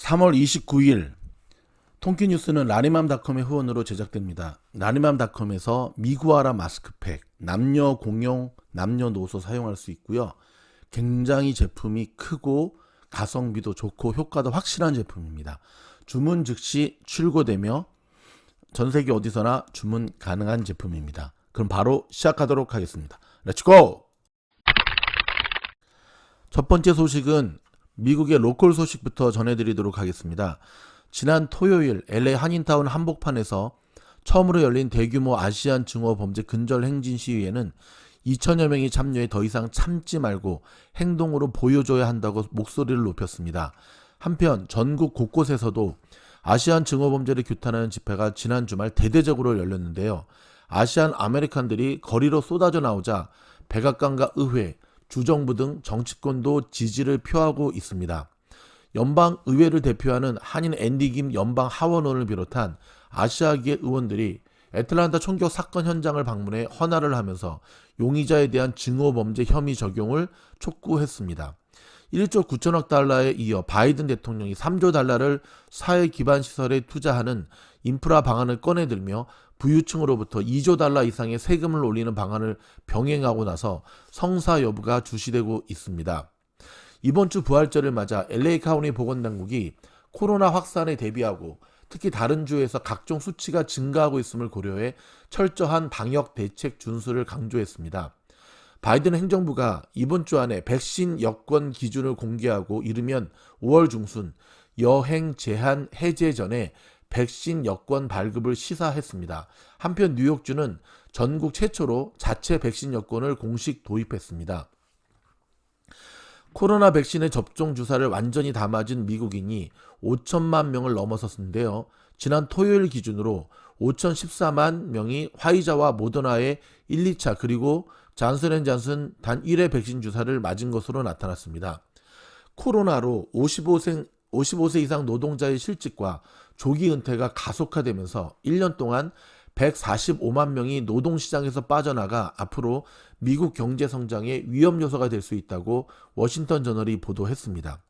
3월 29일 통키뉴스는 라니맘닷컴의 후원으로 제작됩니다. 라니맘닷컴에서 미구아라 마스크팩, 남녀 공용, 남녀노소 사용할 수 있고요. 굉장히 제품이 크고 가성비도 좋고 효과도 확실한 제품입니다. 주문 즉시 출고되며 전세계 어디서나 주문 가능한 제품입니다. 그럼 바로 시작하도록 하겠습니다. 렛츠고! 첫 번째 소식은 미국의 로컬 소식부터 전해드리도록 하겠습니다. 지난 토요일 LA 한인타운 한복판에서 처음으로 열린 대규모 아시안 증오 범죄 근절 행진 시위에는 2천여 명이 참여해 더 이상 참지 말고 행동으로 보여줘야 한다고 목소리를 높였습니다. 한편 전국 곳곳에서도 아시안 증오 범죄를 규탄하는 집회가 지난 주말 대대적으로 열렸는데요. 아시안 아메리칸들이 거리로 쏟아져 나오자 백악관과 의회, 주정부 등 정치권도 지지를 표하고 있습니다. 연방 의회를 대표하는 한인 앤디 김 연방 하원의원을 비롯한 아시아계 의원들이 애틀란타 총격 사건 현장을 방문해 헌화를 하면서 용의자에 대한 증오 범죄 혐의 적용을 촉구했습니다. 1조 9천억 달러에 이어 바이든 대통령이 3조 달러를 사회 기반 시설에 투자하는 인프라 방안을 꺼내들며 부유층으로부터 2조 달러 이상의 세금을 올리는 방안을 병행하고 나서 성사 여부가 주시되고 있습니다. 이번 주 부활절을 맞아 LA 카운티 보건당국이 코로나 확산에 대비하고 특히 다른 주에서 각종 수치가 증가하고 있음을 고려해 철저한 방역 대책 준수를 강조했습니다. 바이든 행정부가 이번 주 안에 백신 여권 기준을 공개하고 이르면 5월 중순 여행 제한 해제 전에 백신 여권 발급을 시사했습니다. 한편 뉴욕주는 전국 최초로 자체 백신 여권을 공식 도입했습니다. 코로나 백신의 접종 주사를 완전히 다 맞은 미국인이 5천만 명을 넘어섰는데요. 지난 토요일 기준으로 5,014만 명이 화이자와 모더나의 1, 2차 그리고 잔슨앤잔슨 단 1회 백신 주사를 맞은 것으로 나타났습니다. 코로나로 55세 이상 노동자의 실직과 조기 은퇴가 가속화되면서 1년 동안 145만 명이 노동시장에서 빠져나가 앞으로 미국 경제 성장의 위험 요소가 될 수 있다고 워싱턴 저널이 보도했습니다.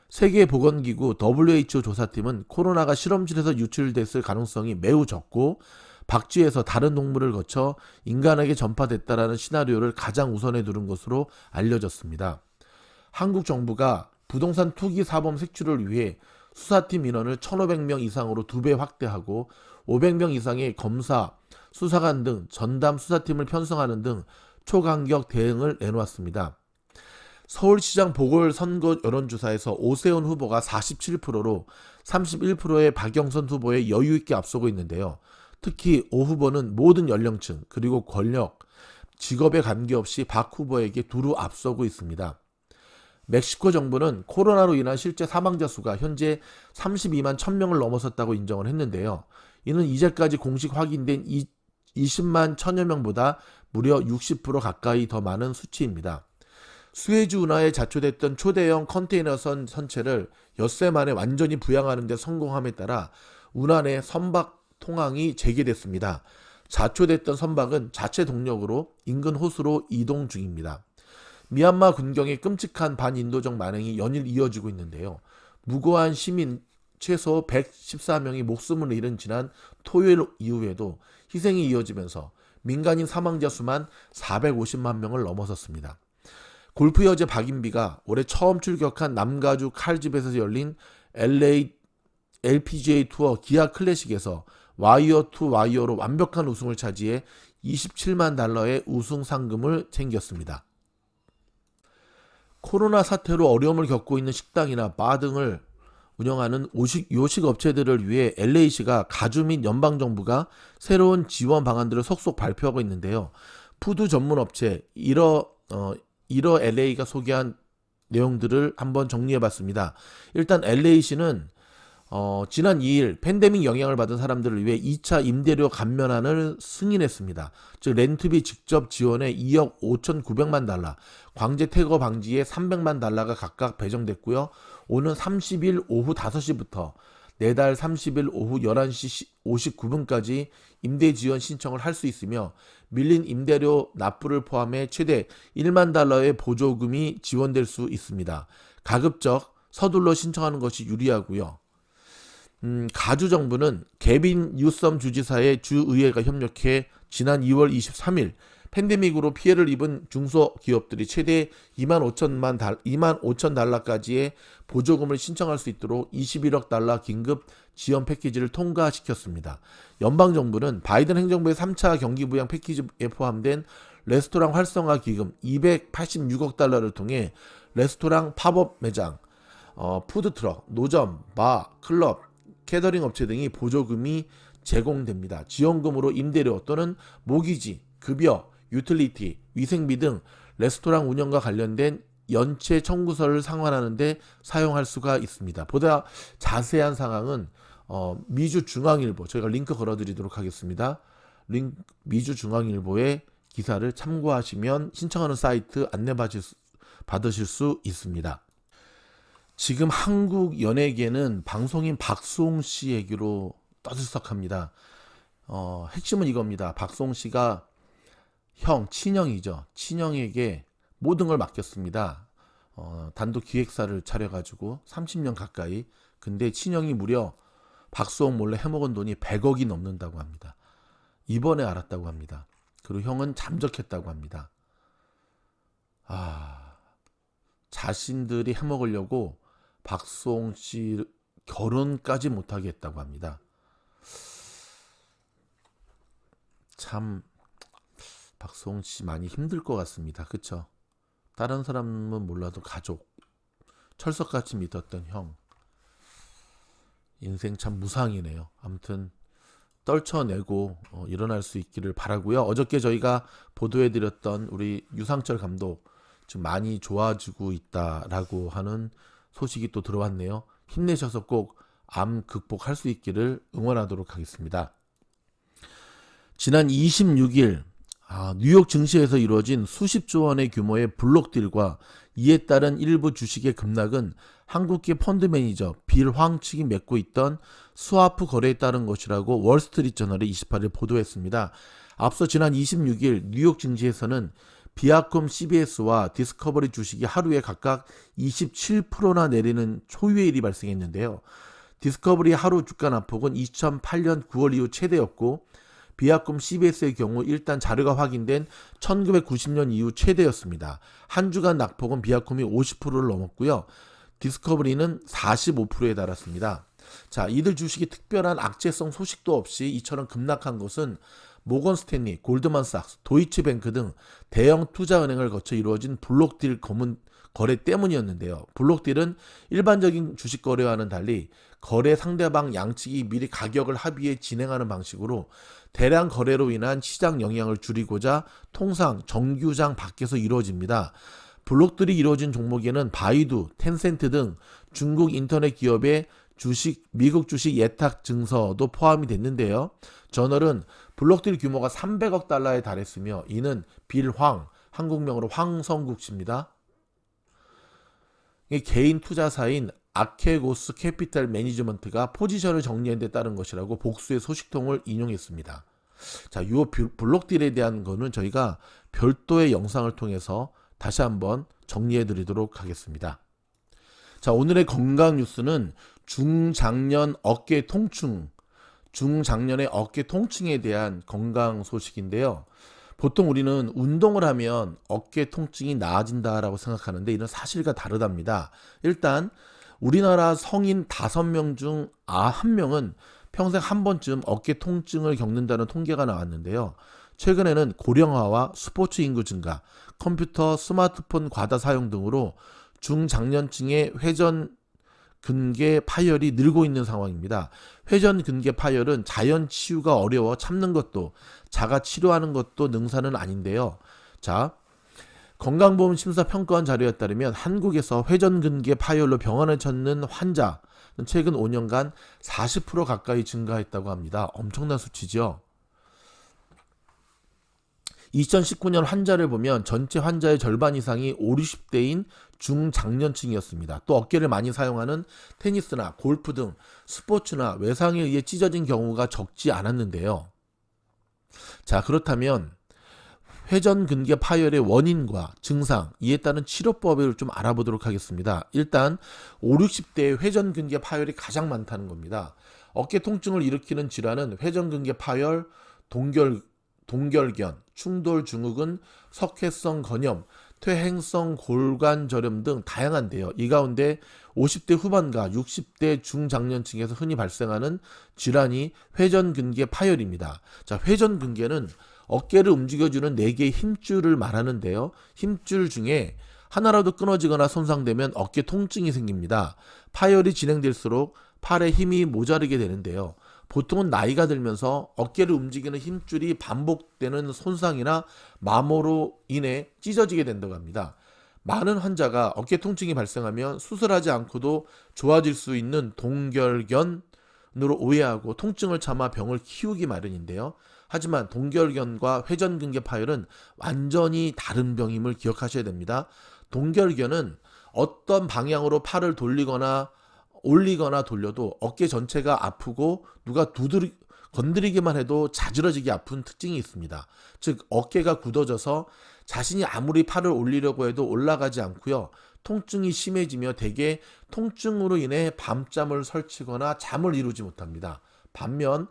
세계보건기구 WHO 조사팀은 코로나가 실험실에서 유출됐을 가능성이 매우 적고 박쥐에서 다른 동물을 거쳐 인간에게 전파됐다라는 시나리오를 가장 우선에 두는 것으로 알려졌습니다. 한국 정부가 부동산 투기 사범 색출을 위해 수사팀 인원을 1,500명 이상으로 2배 확대하고 500명 이상의 검사, 수사관 등 전담 수사팀을 편성하는 등 초간격 대응을 내놓았습니다. 서울시장 보궐선거 여론조사에서 오세훈 후보가 47%로 31%의 박영선 후보에 여유있게 앞서고 있는데요. 특히 오 후보는 모든 연령층 그리고 권력, 직업에 관계없이 박 후보에게 두루 앞서고 있습니다. 멕시코 정부는 코로나로 인한 실제 사망자 수가 현재 32만 1000명을 넘어섰다고 인정을 했는데요. 이는 이제까지 공식 확인된 20만 1000여 명보다 무려 60% 가까이 더 많은 수치입니다. 수에즈 운하에 자초됐던 초대형 컨테이너선 선체를 엿새 만에 완전히 부양하는 데 성공함에 따라 운하 내 선박 통항이 재개됐습니다. 자초됐던 선박은 자체 동력으로 인근 호수로 이동 중입니다. 미얀마 군경의 끔찍한 반인도적 만행이 연일 이어지고 있는데요. 무고한 시민 최소 114명이 목숨을 잃은 지난 토요일 이후에도 희생이 이어지면서 민간인 사망자 수만 450만 명을 넘어섰습니다. 골프 여제 박인비가 올해 처음 출격한 남가주 칼집에서 열린 LPGA 투어 기아 클래식에서 와이어 투 와이어로 완벽한 우승을 차지해 27만 달러의 우승 상금을 챙겼습니다. 코로나 사태로 어려움을 겪고 있는 식당이나 바 등을 운영하는 요식 업체들을 위해 LA시가 가주 및 연방정부가 새로운 지원 방안들을 속속 발표하고 있는데요. 푸드 전문 업체 이러 LA가 소개한 내용들을 한번 정리해봤습니다. 일단 LA시는 지난 2일 팬데믹 영향을 받은 사람들을 위해 2차 임대료 감면안을 승인했습니다. 즉 렌트비 직접 지원에 2억 5,900만 달러, 광제 퇴거 방지에 300만 달러가 각각 배정됐고요. 오는 30일 오후 5시부터 내달 30일 오후 11시 59분까지 임대 지원 신청을 할 수 있으며 밀린 임대료 납부를 포함해 최대 1만 달러의 보조금이 지원될 수 있습니다. 가급적 서둘러 신청하는 것이 유리하고요. 가주 정부는 개빈 뉴섬 주지사의 주의회가 협력해 지난 2월 23일 팬데믹으로 피해를 입은 중소기업들이 최대 2만 5천 달러까지의 보조금을 신청할 수 있도록 21억 달러 긴급 지원 패키지를 통과시켰습니다. 연방정부는 바이든 행정부의 3차 경기 부양 패키지에 포함된 레스토랑 활성화 기금 286억 달러를 통해 레스토랑 팝업 매장, 푸드트럭, 노점, 바, 클럽, 캐터링 업체 등이 보조금이 제공됩니다. 지원금으로 임대료 또는 모기지, 급여, 유틸리티, 위생비 등 레스토랑 운영과 관련된 연체 청구서를 상환하는 데 사용할 수가 있습니다. 보다 자세한 상황은 미주중앙일보, 저희가 링크 걸어드리도록 하겠습니다. 미주중앙일보의 기사를 참고하시면 신청하는 사이트 안내 받으실 수 있습니다. 지금 한국 연예계는 방송인 박수홍 씨 얘기로 떠들썩합니다. 핵심은 이겁니다. 박수홍 씨가 친형이죠. 친형에게 모든 걸 맡겼습니다. 단독 기획사를 차려가지고 30년 가까이. 근데 친형이 무려 박수홍 몰래 해먹은 돈이 100억이 넘는다고 합니다. 이번에 알았다고 합니다. 그리고 형은 잠적했다고 합니다. 자신들이 해먹으려고 박수홍 씨 결혼까지 못하게 했다고 합니다. 참 박수홍 씨 많이 힘들 것 같습니다. 그쵸? 다른 사람은 몰라도 가족, 철석같이 믿었던 형, 인생 참 무상이네요. 아무튼 떨쳐내고 일어날 수 있기를 바라고요. 어저께 저희가 보도해드렸던 우리 유상철 감독 좀 많이 좋아지고 있다라고 하는 소식이 또 들어왔네요. 힘내셔서 꼭 암 극복할 수 있기를 응원하도록 하겠습니다. 지난 26일 뉴욕 증시에서 이루어진 수십조 원의 규모의 블록딜과 이에 따른 일부 주식의 급락은 한국계 펀드 매니저 빌 황 측이 맺고 있던 스와프 거래에 따른 것이라고 월스트리트저널이 28일 보도했습니다. 앞서 지난 26일 뉴욕 증시에서는 비아콤 CBS와 디스커버리 주식이 하루에 각각 27%나 내리는 초유의 일이 발생했는데요. 디스커버리 하루 주가 낙폭은 2008년 9월 이후 최대였고 비아콤 CBS의 경우 일단 자료가 확인된 1990년 이후 최대였습니다. 한 주간 낙폭은 비아콤이 50%를 넘었고요. 디스커버리는 45%에 달았습니다. 자, 이들 주식이 특별한 악재성 소식도 없이 이처럼 급락한 것은 모건 스탠리, 골드만삭스, 도이치뱅크 등 대형 투자은행을 거쳐 이루어진 블록딜 거래 때문이었는데요. 블록딜은 일반적인 주식 거래와는 달리 거래 상대방 양측이 미리 가격을 합의해 진행하는 방식으로 대량 거래로 인한 시장 영향을 줄이고자 통상 정규장 밖에서 이루어집니다. 블록딜이 이루어진 종목에는 바이두, 텐센트 등 중국 인터넷 기업의 미국 주식 예탁 증서도 포함이 됐는데요. 저널은 블록딜 규모가 300억 달러에 달했으며 이는 빌 황, 한국명으로 황성국 씨입니다. 개인 투자사인 아케고스 캐피탈 매니지먼트가 포지션을 정리한 데 따른 것이라고 복수의 소식통을 인용했습니다. 자, 이 블록딜에 대한 거는 저희가 별도의 영상을 통해서 다시 한번 정리해 드리도록 하겠습니다. 자, 오늘의 건강 뉴스는 중장년의 어깨 통증에 대한 건강 소식인데요. 보통 우리는 운동을 하면 어깨 통증이 나아진다라고 생각하는데 이는 사실과 다르답니다. 일단 우리나라 성인 5명 중 1명은 평생 한 번쯤 어깨 통증을 겪는다는 통계가 나왔는데요. 최근에는 고령화와 스포츠 인구 증가, 컴퓨터, 스마트폰 과다 사용 등으로 중장년층의 회전 근개 파열이 늘고 있는 상황입니다. 회전 근개 파열은 자연 치유가 어려워 참는 것도 자가 치료하는 것도 능사는 아닌데요. 자, 건강보험 심사평가원 자료에 따르면 한국에서 회전 근개 파열로 병원을 찾는 환자는 최근 5년간 40% 가까이 증가했다고 합니다. 엄청난 수치죠. 2019년 환자를 보면 전체 환자의 절반 이상이 50, 60대인 중장년층이었습니다. 또 어깨를 많이 사용하는 테니스나 골프 등 스포츠나 외상에 의해 찢어진 경우가 적지 않았는데요. 자, 그렇다면 회전근개 파열의 원인과 증상, 이에 따른 치료법을 좀 알아보도록 하겠습니다. 일단 5, 60대의 회전근개 파열이 가장 많다는 겁니다. 어깨 통증을 일으키는 질환은 회전근개 파열, 동결견, 충돌 증후군, 석회성 건염, 퇴행성 골관 저렴 등 다양한데요. 이 가운데 50대 후반과 60대 중장년층에서 흔히 발생하는 질환이 회전근개 파열입니다. 자, 회전근개는 어깨를 움직여주는 4개의 힘줄을 말하는데요. 힘줄 중에 하나라도 끊어지거나 손상되면 어깨 통증이 생깁니다. 파열이 진행될수록 팔에 힘이 모자르게 되는데요. 보통은 나이가 들면서 어깨를 움직이는 힘줄이 반복되는 손상이나 마모로 인해 찢어지게 된다고 합니다. 많은 환자가 어깨 통증이 발생하면 수술하지 않고도 좋아질 수 있는 동결견으로 오해하고 통증을 참아 병을 키우기 마련인데요. 하지만 동결견과 회전근개 파열은 완전히 다른 병임을 기억하셔야 됩니다. 동결견은 어떤 방향으로 팔을 올리거나 돌려도 어깨 전체가 아프고 누가 건드리기만 해도 자지러지게 아픈 특징이 있습니다. 즉 어깨가 굳어져서 자신이 아무리 팔을 올리려고 해도 올라가지 않고요. 통증이 심해지며 대개 통증으로 인해 밤잠을 설치거나 잠을 이루지 못합니다. 반면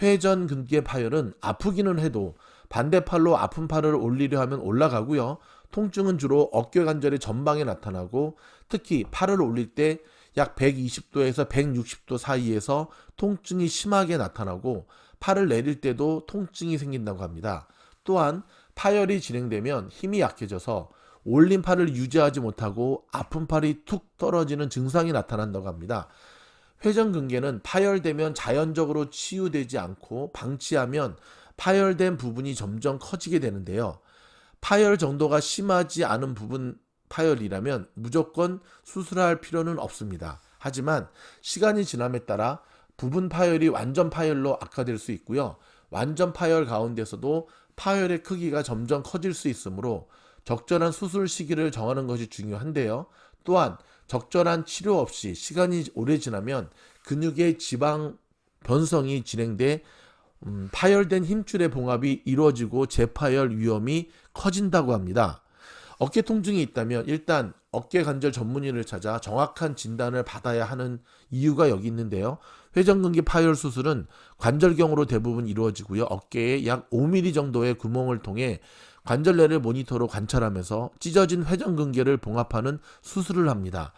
회전근개 파열은 아프기는 해도 반대팔로 아픈 팔을 올리려 하면 올라가고요. 통증은 주로 어깨 관절의 전방에 나타나고 특히 팔을 올릴 때 약 120도에서 160도 사이에서 통증이 심하게 나타나고 팔을 내릴 때도 통증이 생긴다고 합니다. 또한 파열이 진행되면 힘이 약해져서 올린 팔을 유지하지 못하고 아픈 팔이 툭 떨어지는 증상이 나타난다고 합니다. 회전근개는 파열되면 자연적으로 치유되지 않고 방치하면 파열된 부분이 점점 커지게 되는데요. 파열 정도가 심하지 않은 부분 파열이라면 무조건 수술할 필요는 없습니다. 하지만 시간이 지남에 따라 부분 파열이 완전 파열로 악화될 수 있고요. 완전 파열 가운데서도 파열의 크기가 점점 커질 수 있으므로 적절한 수술 시기를 정하는 것이 중요한데요. 또한 적절한 치료 없이 시간이 오래 지나면 근육의 지방 변성이 진행돼 파열된 힘줄의 봉합이 이루어지고 재파열 위험이 커진다고 합니다. 어깨 통증이 있다면 일단 어깨 관절 전문의를 찾아 정확한 진단을 받아야 하는 이유가 여기 있는데요. 회전근개 파열 수술은 관절경으로 대부분 이루어지고요. 어깨에 약 5mm 정도의 구멍을 통해 관절 내를 모니터로 관찰하면서 찢어진 회전근개를 봉합하는 수술을 합니다.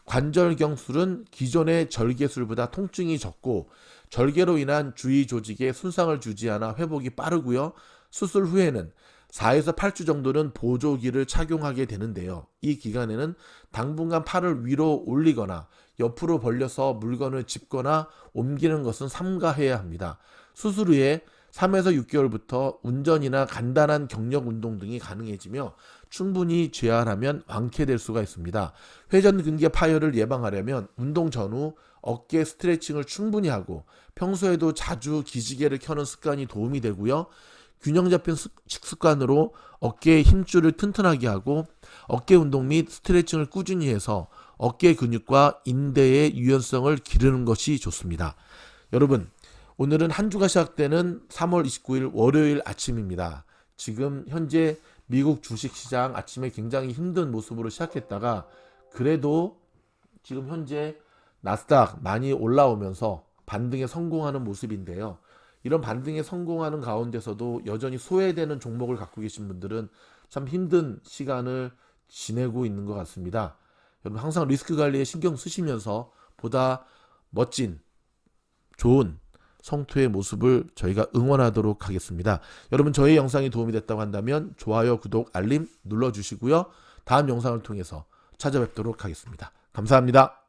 관절경술은 기존의 절개술보다 통증이 적고 절개로 인한 주위 조직에 손상을 주지 않아 회복이 빠르고요. 수술 후에는 4에서 8주 정도는 보조기를 착용하게 되는데요. 이 기간에는 당분간 팔을 위로 올리거나 옆으로 벌려서 물건을 짚거나 옮기는 것은 삼가해야 합니다. 수술 후에 3에서 6개월부터 운전이나 간단한 경력 운동 등이 가능해지며 충분히 재활하면 완쾌될 수가 있습니다. 회전근개 파열을 예방하려면 운동 전후 어깨 스트레칭을 충분히 하고 평소에도 자주 기지개를 켜는 습관이 도움이 되고요. 균형 잡힌 식습관으로 어깨의 힘줄을 튼튼하게 하고 어깨 운동 및 스트레칭을 꾸준히 해서 어깨 근육과 인대의 유연성을 기르는 것이 좋습니다. 여러분, 오늘은 한 주가 시작되는 3월 29일 월요일 아침입니다. 지금 현재 미국 주식시장 아침에 굉장히 힘든 모습으로 시작했다가 그래도 지금 현재 나스닥 많이 올라오면서 반등에 성공하는 모습인데요. 이런 반등에 성공하는 가운데서도 여전히 소외되는 종목을 갖고 계신 분들은 참 힘든 시간을 지내고 있는 것 같습니다. 여러분 항상 리스크 관리에 신경 쓰시면서 보다 멋진 좋은 성투의 모습을 저희가 응원하도록 하겠습니다. 여러분 저희 영상이 도움이 됐다고 한다면 좋아요, 구독, 알림 눌러주시고요. 다음 영상을 통해서 찾아뵙도록 하겠습니다. 감사합니다.